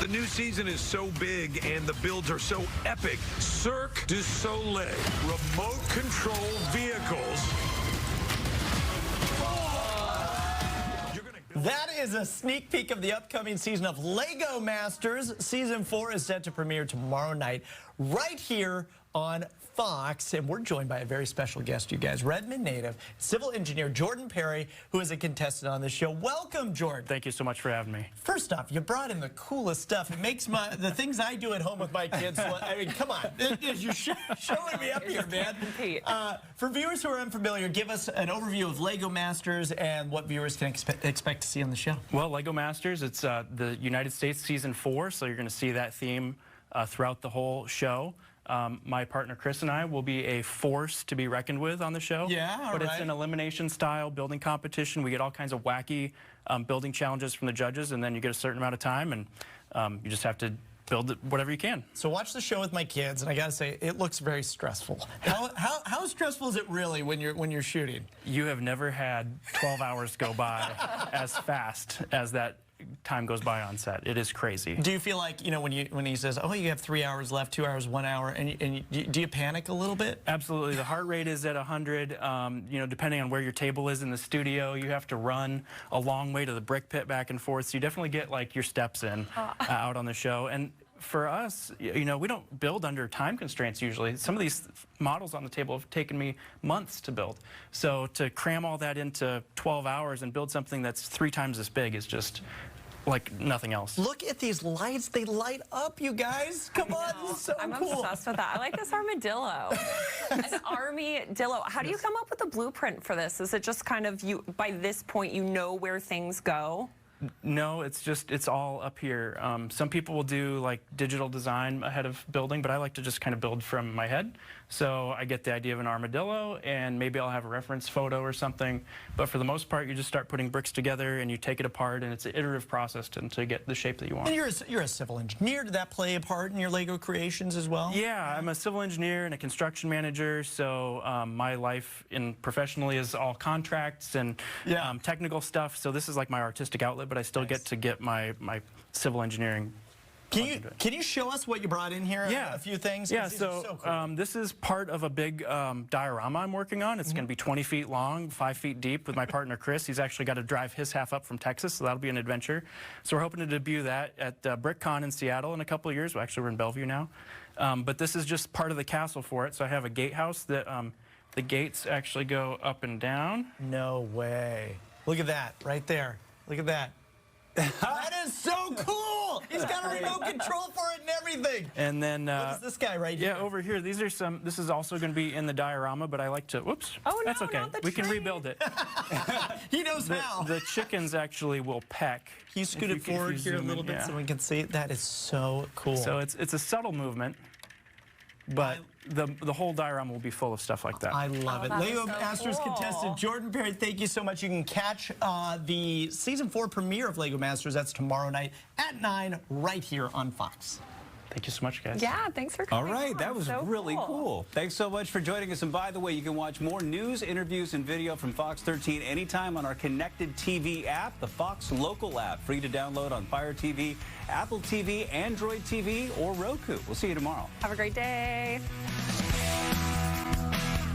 The new season is so big and the builds are so epic. Cirque du Soleil, remote control vehicles. That is a sneak peek of the upcoming season of Lego Masters. Season 4 is set to premiere tomorrow night right here on Fox, and we're joined by a very special guest, you guys. Redmond native, civil engineer Jordan Perry, who is a contestant on this show. Welcome, Jordan. Thank you so much for having me. First off, you brought in the coolest stuff. It makes the things I do at home with my kids, I mean, come on. You're showing me up here, man. For viewers who are unfamiliar, give us an overview of Lego Masters and what viewers can expect to see on the show. Well, Lego Masters, it's the United States Season 4, so you're going to see that theme throughout the whole show. My partner Chris and I will be a force to be reckoned with on the show. Yeah, but it's an elimination style building competition. We get all kinds of wacky building challenges from the judges, and then you get a certain amount of time, and you just have to build whatever you can. So watch the show with my kids, and I gotta say, it looks very stressful. How stressful is it really when you're shooting? You have never had 12 hours go by as fast as that time goes by on set. It is crazy. Do you feel like, you know, when he says, oh, you have 3 hours left, 2 hours, 1 hour, and do you panic a little bit? Absolutely. The heart rate is at 100. You know, depending on where your table is in the studio, you have to run a long way to the brick pit back and forth. So you definitely get like your steps in out on the show. And for us, you know, we don't build under time constraints usually. Some of these models on the table have taken me months to build. So to cram all that into 12 hours and build something that's 3 times this big is just like nothing else. Look at these lights. They light up, you guys. Come on, this is so I'm cool. obsessed with that. I like this armadillo. An army-dillo. How do you come up with a blueprint for this? Is it just kind of by this point you know where things go? No, it's all up here. Some people will do like digital design ahead of building, but I like to just kind of build from my head. So I get the idea of an armadillo, and maybe I'll have a reference photo or something. But for the most part, you just start putting bricks together, and you take it apart, and it's an iterative process to get the shape that you want. And you're a civil engineer. Did that play a part in your Lego creations as well? Yeah, I'm a civil engineer and a construction manager, so my life professionally is all contracts and technical stuff. So this is like my artistic outlet, but I still get to get my civil engineering. Can you show us what you brought in here? Yeah. A few things? Yeah, so cool. This is part of a big diorama I'm working on. It's going to be 20 feet long, 5 feet deep with my partner Chris. He's actually got to drive his half up from Texas, so that'll be an adventure. So we're hoping to debut that at BrickCon in Seattle in a couple of years. Well, actually, we're in Bellevue now. But this is just part of the castle for it. So I have a gatehouse that the gates actually go up and down. No way. Look at that right there. Look at that. That is so cool! He's got a remote control for it and everything. And then what is this guy right here? Yeah, over here. These are some. This is also going to be in the diorama, but I like to. Whoops. Oh no, that's okay. Not the we tree. can rebuild it. He knows how. The chickens actually will peck. Can you scoot it forward here a little bit so we can see it? That is so cool. So it's a subtle movement, but the whole diorama will be full of stuff like that. I love it. Lego Masters contestant Jordan Perry, thank you so much. You can catch the Season 4 premiere of Lego Masters. That's tomorrow night at 9 right here on Fox. Thank you so much, guys. Yeah, thanks for coming. All right, on. that was so really cool. Thanks so much for joining us. And by the way, you can watch more news, interviews, and video from Fox 13 anytime on our connected TV app, the Fox Local app, free to download on Fire TV, Apple TV, Android TV, or Roku. We'll see you tomorrow. Have a great day.